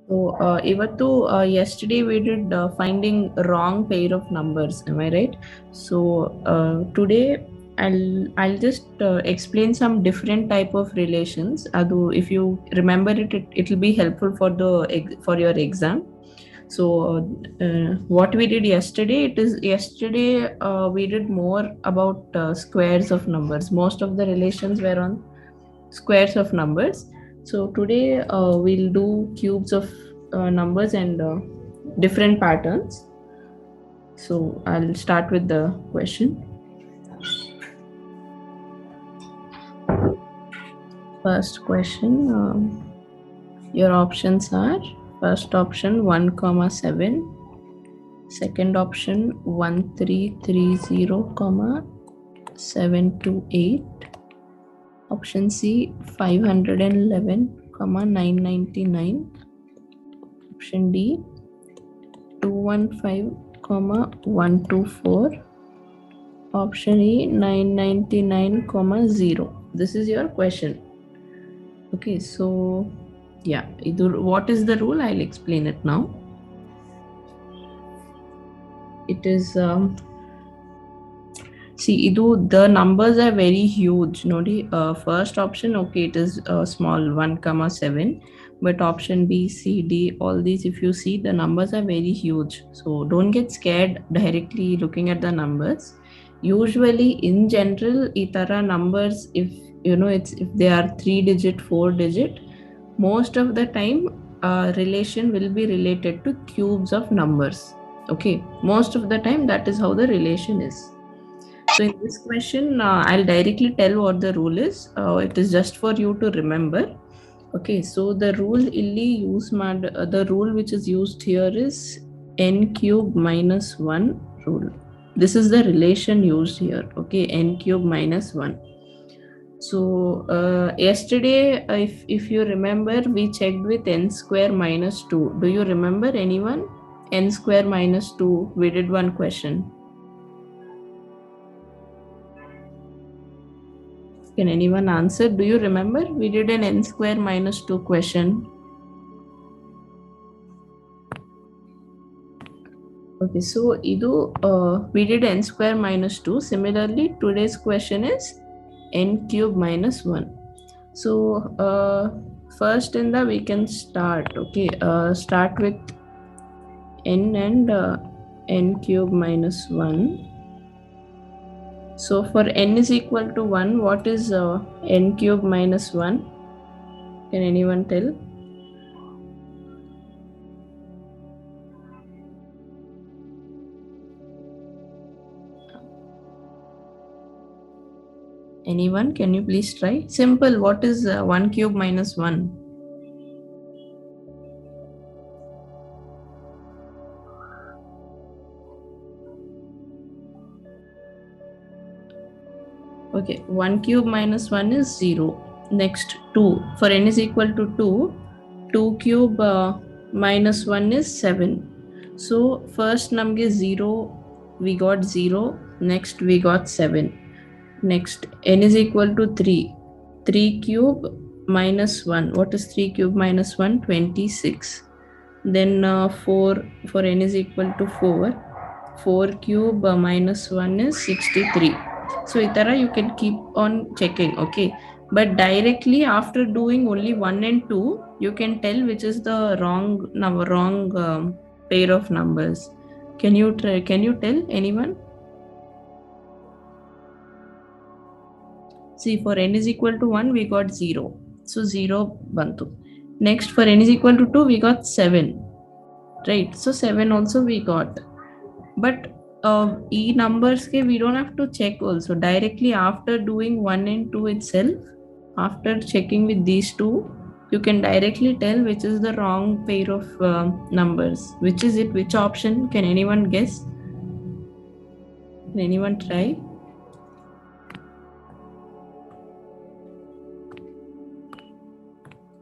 So, yesterday we did finding wrong pair of numbers. Am I right? So today I'll just explain some different type of relations. Adu, if you remember it'll be helpful for for your exam. So what we did yesterday, we did more about squares of numbers. Most of the relations were on squares of numbers. So today we'll do cubes of numbers and different patterns. So I'll start with the question. First question, your options are: first option 1 comma 7, second option 1330 comma 728, option C 511 comma 999, option D 215 comma 124, option E 999 comma 0. This is your question. Okay, so yeah, what is the rule? I'll explain it now. It is see, the numbers are very huge. Nodi, first option, okay, it is small 1 comma 7, but option B, C, D, all these, if you see, the numbers are very huge. So don't get scared directly looking at the numbers. Usually, in general, itara numbers, if if they are 3-digit, 4-digit, most of the time, relation will be related to cubes of numbers. Okay, most of the time, that is how the relation is. So in this question, I'll directly tell what the rule is. It is just for you to remember. Okay, so the the rule which is used here is n cube minus 1 rule. This is the relation used here. Okay, n cube minus 1. So yesterday, if you remember, we checked with n square minus 2. Do you remember anyone? N square minus 2. We did one question. Can anyone answer? Do you remember? We did an n square minus 2 question. Okay, so we did n square minus 2. Similarly, today's question is n cube minus 1. So first we can start. Okay, start with n and n cube minus 1. So for n is equal to 1, what is n cube minus 1? Can anyone tell? Anyone? Can you please try? Simple. What is 1 cube minus 1? Okay, 1 cube minus 1 is 0. Next, 2. For n is equal to 2, 2 cube minus 1 is 7. So, first namge 0, we got 0. Next, we got 7. Next, n is equal to 3. 3 cube minus 1. What is 3 cube minus 1? 26. Then 4 for n is equal to 4. 4 cube minus 1 is 63. So itara you can keep on checking, okay? But directly after doing only 1 and 2, you can tell which is the wrong pair of numbers. Can you tell anyone? See, for n is equal to 1, we got 0. So 0 bantu. Next, for n is equal to 2, we got 7. Right? So 7 also we got. But e numbers ke we don't have to check also. Directly after doing 1 and 2 itself, after checking with these two, you can directly tell which is the wrong pair of numbers. Which is it? Which option? Can anyone guess? Can anyone try?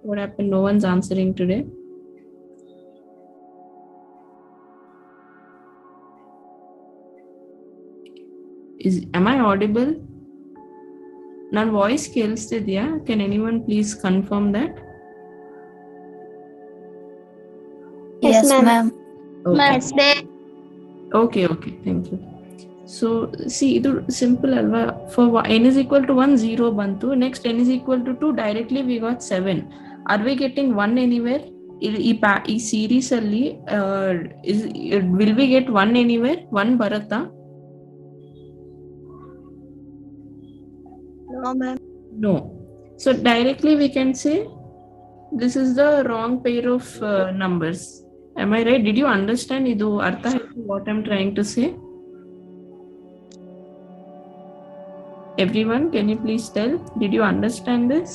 What happened? No one's answering today. Am I audible? Nan voice ಕೇಳಿಸ್ತಿದ್ಯಾ? Can anyone please confirm that? ma'am. Okay. Okay, thank you. So see, it simple alva. For n is equal to 1, 0 bantu. Next n is equal to 2. Directly we got 7. Are we getting 1 anywhere? ಈ series ಅಲ್ಲಿ will we get 1 anywhere? 1 ಬರುತ್ತಾ? No, ma'am. No. So directly we can say this is the wrong pair of numbers. Am I right? Did you understand idu artha what I'm trying to say? Everyone, can you please tell? Did you understand this?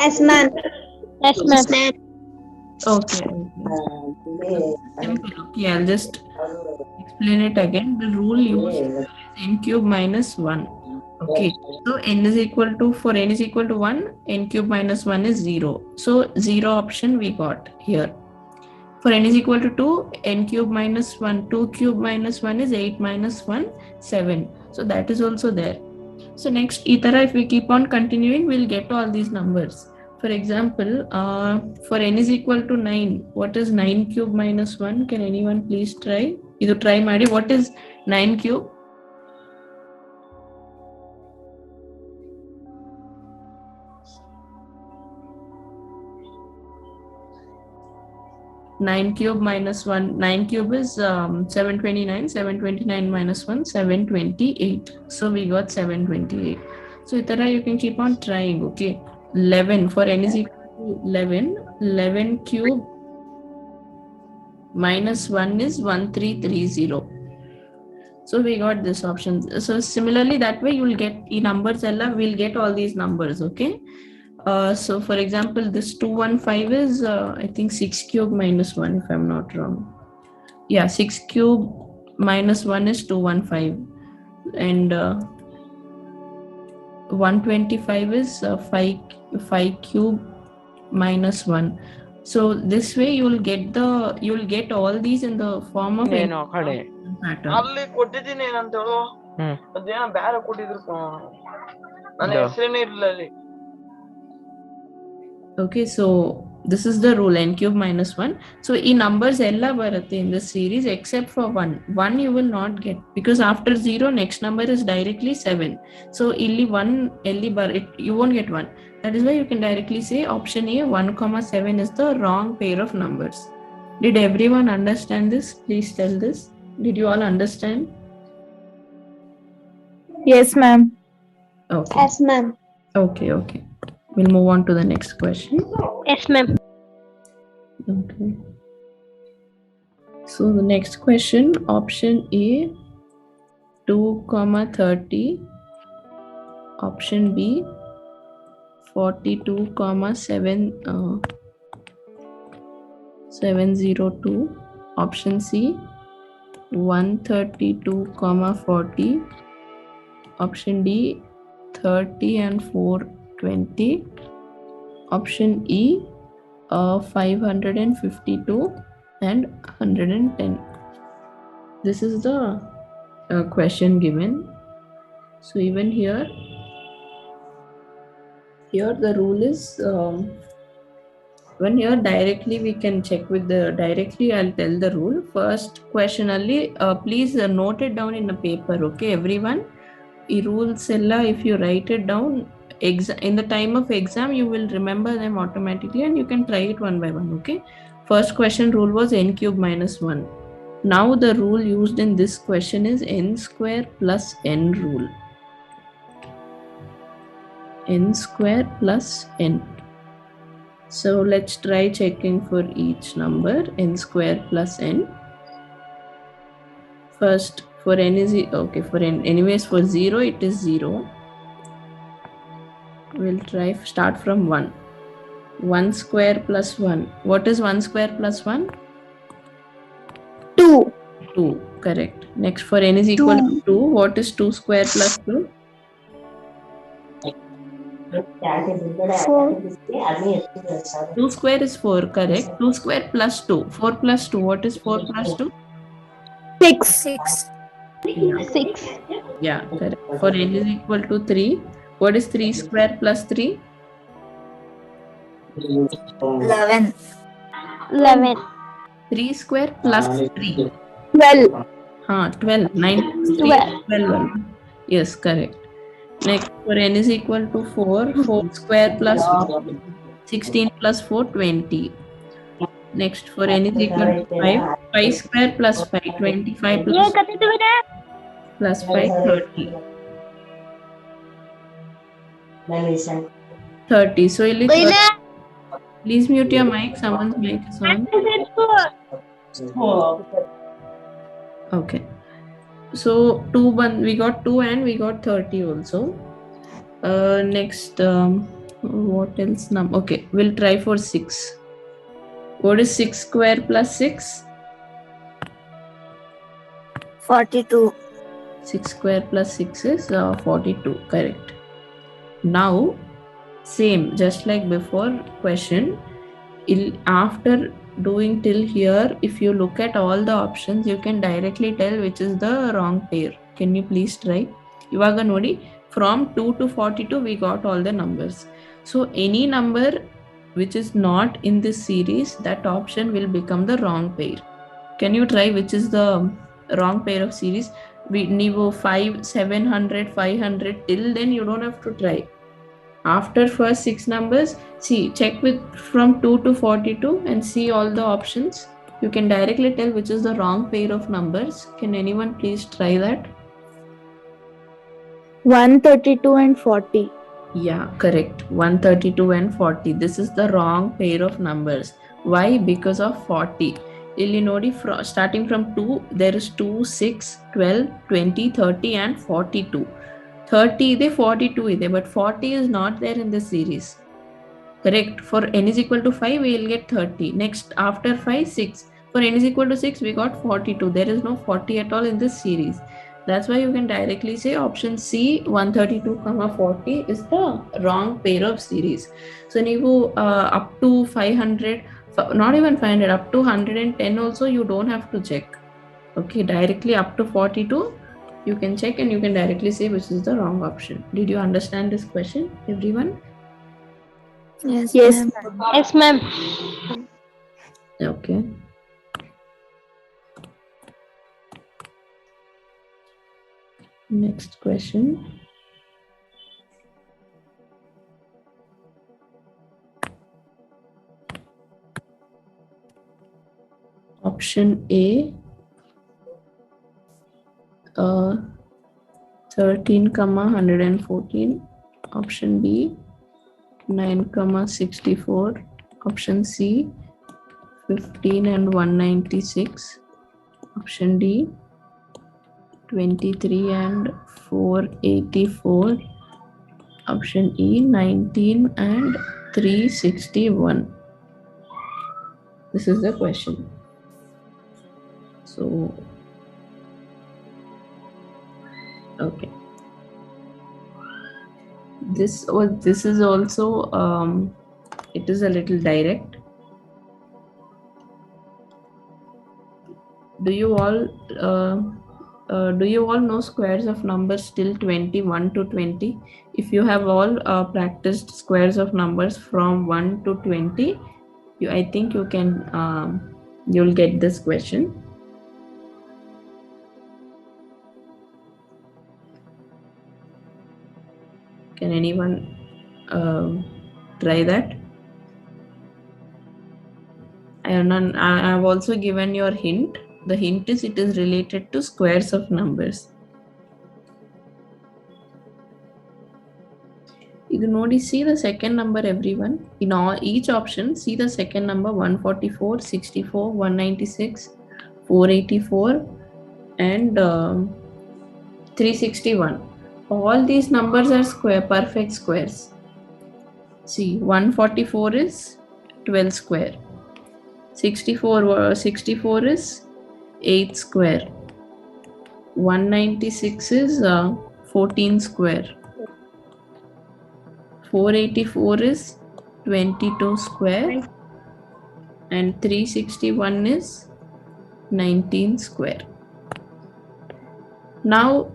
Yes, ma'am. Yes, ma'am. Okay. Simple. Okay, I'll just explain it again. The rule used is n cube minus 1. Okay, so n is equal to, for n is equal to 1, n cube minus 1 is 0. So 0 option we got here. For n is equal to 2, n cube minus 1, 2 cube minus 1 is 8 minus 1, 7. So that is also there. So next, itara, if we keep on continuing, we'll get all these numbers. For example, for n is equal to 9, what is 9 cube minus 1? Can anyone please try? Idu try ಮಾಡಿ. What is 9 cube? Nine cube minus 1. 9 cube is 729. 729 minus 1, 728. So we got 728. So itara you can keep on trying. Okay. 11, for n is equal to 11. 11 cube minus 1 is 1330. So we got this option. So similarly, that way you will get numbers ella, we'll get all these numbers. Okay. So for example, this 215 is I think 6 cube minus 1, if I'm not wrong. Yeah, 6 cube minus 1 is 215, and 125 is 5 cube minus 1. So this way you'll get all these in the form of pattern. ಅಲ್ಲಿ ಕೊಟ್ಟಿದ್ದೀನಿ ಏನಂತ ಹೇಳು ಅದೇನೋ ಬೇರೆ ಕೊಟ್ಟಿದ್ರು ನನ್ನ ಹೆಸರೇನೇ ಇರಲಿಲ್ಲ ಅಲ್ಲಿ. Okay, so this is the rule, n cube minus 1. So in numbers ella baratte in this series except for 1. 1 you will not get, because after 0 next number is directly 7. So illi 1 elli you won't get 1. That is why you can directly say option A, 1,7 is the wrong pair of numbers. Did everyone understand this? Please tell this. Did you all understand? Yes, ma'am. Okay. Yes, ma'am. Okay. We'll move on to the next question. Yes, ma'am. Okay. So the next question, option A, 2,30. Option B, 42,702. Option C, 132,40. Option D, 30 and 420. Option E, 552 and 110. This is the question given. So even here the rule is when here directly we can check with the directly. I'll tell the rule. First question only, please note it down in a paper. Okay, everyone. Rules ella, if you write it down in the time of exam, you will remember them automatically and you can try it one by one. Okay, first question rule was n cube minus 1. Now the rule used in this question is n square plus n rule. N square plus n. So let's try checking for each number. N square plus n. First, for n is okay, for n anyways, for 0 it is 0. We'll try start from 1. 1 square plus 1. What is 1 square plus 1? 2. 2. Correct. Next, for n is equal to 2. What is 2 square plus 2? 4. 2 square is 4. Correct. 2 square plus 2. 4 plus 2. What is 4 plus 2? 6. 6. Yeah, correct. For n is equal to 3, what is 3 square plus 3? 11. 11. 3 square plus 3. 12. 12. 9 plus 3 is 12. Yes, correct. Next, for n is equal to 4, 4 square plus 4, 16 plus 4, 20. Next, for n is equal to 5, 5 square plus 5, 25 plus 5, 30. 30. So, please mute your mic. Someone's mic is on. Okay. So, we got 2 and we got 30 also. Next, what else? Okay, we'll try for 6. What is 6 square plus 6? 42. 6 square plus 6 is 42. Correct. Now, same, just like before question, after doing till here, if you look at all the options, you can directly tell which is the wrong pair. Can you please try? Ivaga nodi, from 2 to 42, we got all the numbers. So any number which is not in this series, that option will become the wrong pair. Can you try which is the wrong pair of series? Nivo 5, 700, 500, till then you don't have to try. After first 6 numbers, see, check with from 2 to 42 and see all the options. You can directly tell which is the wrong pair of numbers. Can anyone please try that? 132 and 40. Yeah, correct. 132 and 40. This is the wrong pair of numbers. Why? Because of 40. Starting from 2, there is 2, 6, 12, 20, 30 and 42. 30 is 42 is but 40 is not there in this series. Correct. For n is equal to 5, we will get 30. Next, after 5, 6. For n is equal to 6, we got 42. There is no 40 at all in this series. That's why you can directly say option C, 132, 40 is the wrong pair of series. So, up to 500, not even 500, up to 110 also, you don't have to check. Okay, directly up to 42, you can check and you can directly say which is the wrong option. Did you understand this question, everyone? Yes, yes, Yes, ma'am. Okay. Next question. Option A, 13, 114. Option B, 9, 64. Option C, 15 and 196. Option D, 23 and 484. Option E, 19 and 361. This is the question. So, okay. This is also it is a little direct. Do you all know squares of numbers till 21 to 20? If you have all practiced squares of numbers from 1 to 20, I think you can you'll get this question. Can anyone try that? I've also given your hint. The hint is it is related to squares of numbers. You can only see the second number, everyone. In each option, see the second number 144, 64, 196, 484 and 361. All these numbers are perfect squares. See, 144 is 12 square. 64 is 8 square. 196 is 14 square. 484 is 22 square. And 361 is 19 square. Now,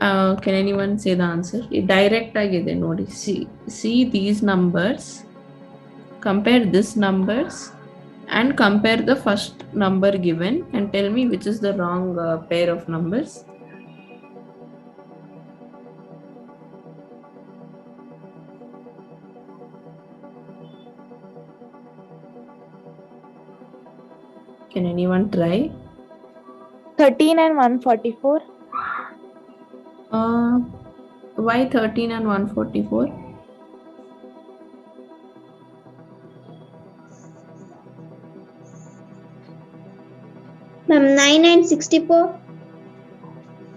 Can anyone say the answer? Direct agide nodi. See these numbers, compare this numbers and compare the first number given and tell me which is the wrong pair of numbers. Can anyone try? 13 and 144. Why 13 and 144? Ma'am, 9 and 64.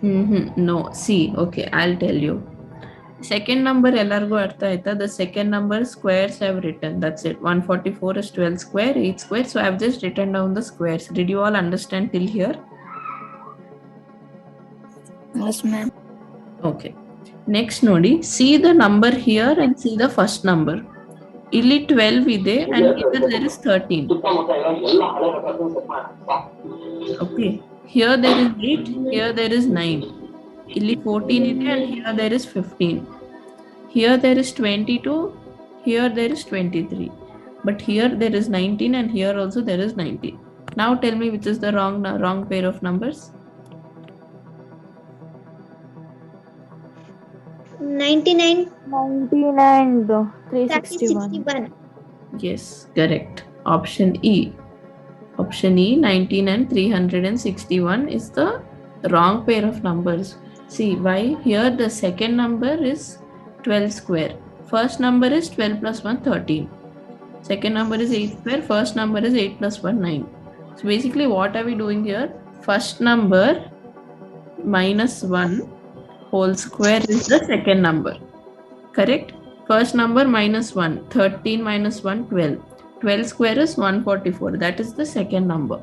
No, see, okay, I'll tell you. Second number ellargo artha aita. The second number squares I've written. That's it. 144 is 12 square, 8 square. So I've just written down the squares. Did you all understand till here? Yes, ma'am. Okay. Next nodi. See the number here and see the first number. Illi 12 ide and here there is 13. Okay. Here there is 8. Here there is 9. Illi 14 ide and here there is 15. Here there is 22. Here there is 23. But here there is 19 and here also there is 19. Now tell me which is the wrong pair of numbers. 99. 19 and 361. 361. Yes, correct. Option E. Option E, 19 and 361 is the wrong pair of numbers. See why? Here the second number is 12 square. First number is 12 plus 1, 13. Second number is 8 square. First number is 8 plus 1, 9. So basically what are we doing here? First number minus 1 whole square is the second number. Correct? First number minus 1. 13 minus 1, 12. 12 square is 144. That is the second number.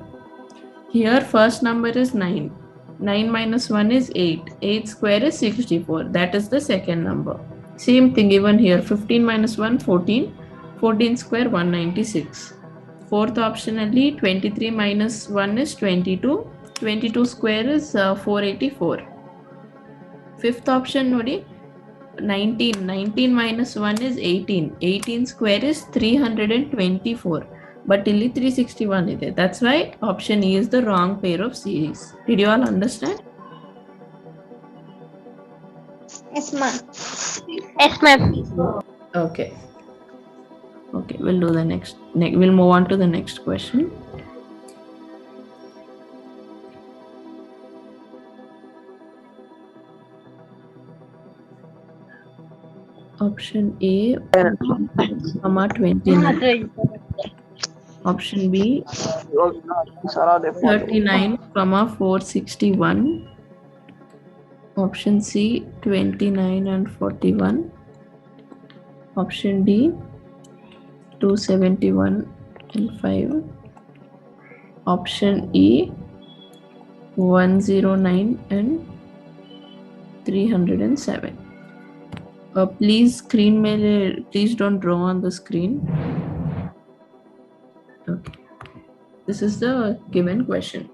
Here first number is 9. 9 minus 1 is 8. 8 square is 64. That is the second number. Same thing even here. 15 minus 1, 14. 14 square, 196. Fourth option only, 23 minus 1 is 22. 22 square is 484. Fifth option nodi, 19. 19 minus 1 is 18. 18 square is 324. But only 361 ide. That's why option E is the wrong pair of series. Did you all understand? Yes, ma'am. Yes, ma'am. Okay. Okay, we'll do the next. We'll move on to the next question. Option A, 29. Option B, 39, 461. Option C, 29 and 41. Option D, 271 and 5. Option E, 109 and 307. Please don't draw on the screen. Okay. This is the given question.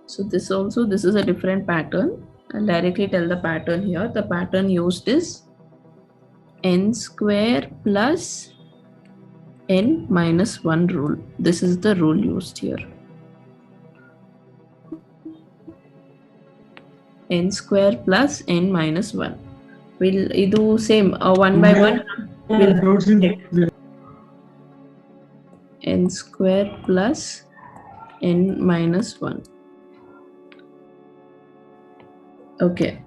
So this is a different pattern. I'll directly tell the pattern here. The pattern used is n square plus n minus 1 rule. This is the rule used here. N square plus n minus 1. We'll do same 1 by 1. N square plus n minus 1. Okay.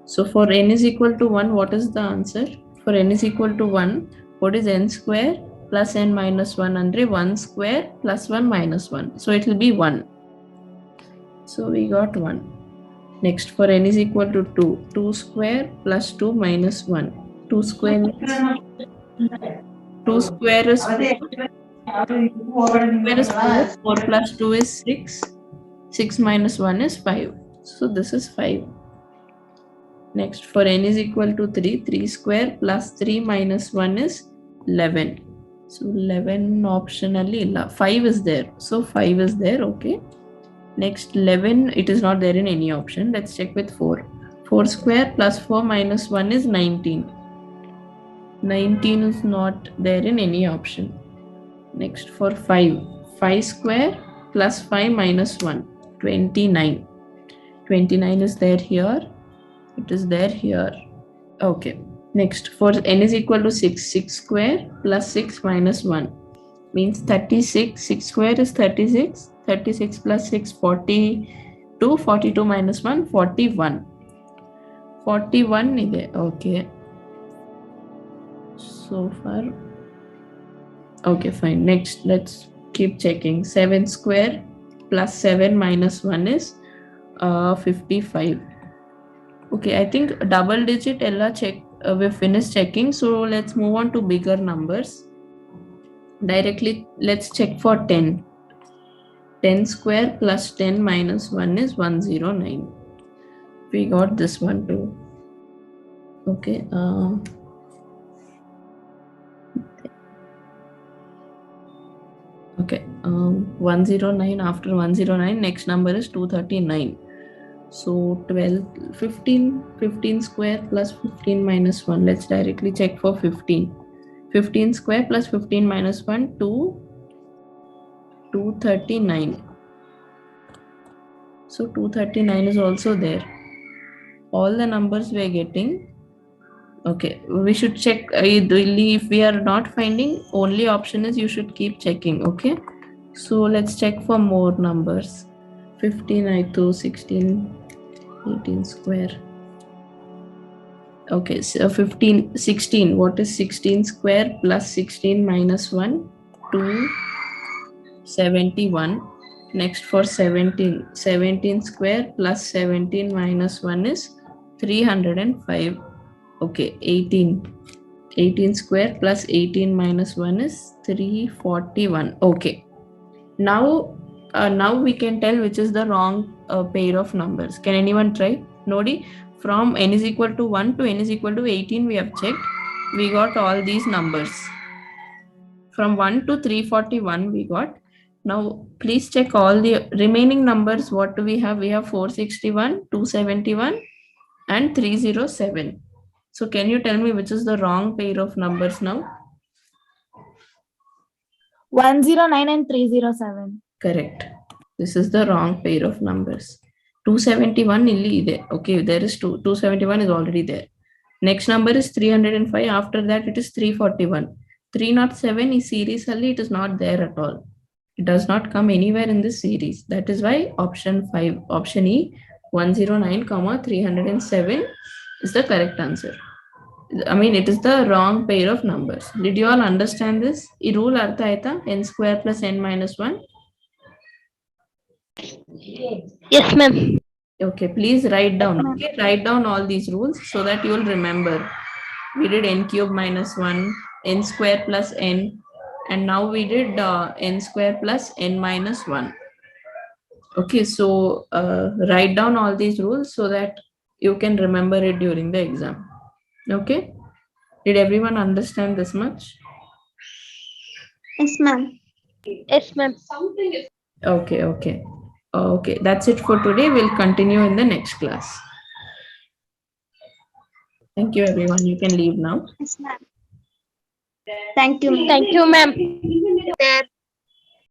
So for n is equal to 1, what is the answer? For n is equal to 1, what is n square plus n minus 1? Andre 1 square plus 1 minus 1. So it will be 1. So we got 1. Next, for n is equal to 2. 2 square plus 2 minus 1. 2 square means 2 square is 4. 2 is 4. 4 plus 2 is 6. 6 minus 1 is 5. So this is 5. Next, for n is equal to 3. 3 square plus 3 minus 1 is 11. So 11 optionally illa. 5 is there. So 5 is there. Okay. Next 11, it is not there in any option. Let's check with 4. 4 square plus 4 minus 1 is 19. 19 is not there in any option. Next for 5. 5 square plus 5 minus 1, 29. 29 is there here. It is there here. Okay. Next for n is equal to 6. 6 square plus 6 minus 1 means 36. 6 square is 36. 36 plus 6, 42. 42 minus 1, 41. 41 is there. Okay. So far. Okay, fine. Next, let's keep checking. 7 square plus 7 minus 1 is 55. Okay, I think double digit Ella check. We finished checking. So let's move on to bigger numbers. Directly, let's check for 10. 10 square plus 10 minus 1 is 109. We got this one too. Okay. Okay. 109. After 109, next number is 239. So 12, 15 square plus 15 minus 1. Let's directly check for 15. 15 square plus 15 minus 1, 239. So 239 is also there. All the numbers we are getting. Okay, we should check. If we are not finding, only option is you should keep checking. Okay, so let's check for more numbers. 15 I 2, 16, 18 square. Okay, so 15, 16. What is 16 square plus 16 minus 1? 271. Next for 17. 17 square plus 17 minus 1 is 305. Okay, 18. 18 square plus 18 minus 1 is 341. Okay. Now we can tell which is the wrong pair of numbers. Can anyone try? Nodi, from n is equal to 1 to n is equal to 18 we have checked. We got all these numbers. From 1 to 341 we got. Now please check all the remaining numbers. What do we have? We have 461, 271 and 307. So can you tell me which is the wrong pair of numbers now? 109 and 307. Correct. This is the wrong pair of numbers. 271 illi ide. Okay, there is 271 is already there. Next number is 305. After that it is 341. 307 is series only. It is not there at all. It does not come anywhere in this series. That is why option 5, option E, 109, 307 is the correct answer. I mean, it is the wrong pair of numbers. Did you all understand this? This rule artha aita? N square plus n minus 1. Yes, ma'am. Okay, please write down. Okay, write down all these rules so that you will remember. We did n cube minus 1, n square plus n, and now we did n square plus n minus 1. Okay, so write down all these rules so that you can remember it during the exam. Okay, did everyone understand this much? Yes, ma'am. Yes, ma'am. Okay. Okay, that's it for today. We'll continue in the next class. Thank you, everyone. You can leave now. Yes, ma'am. Thank you. Thank you, ma'am.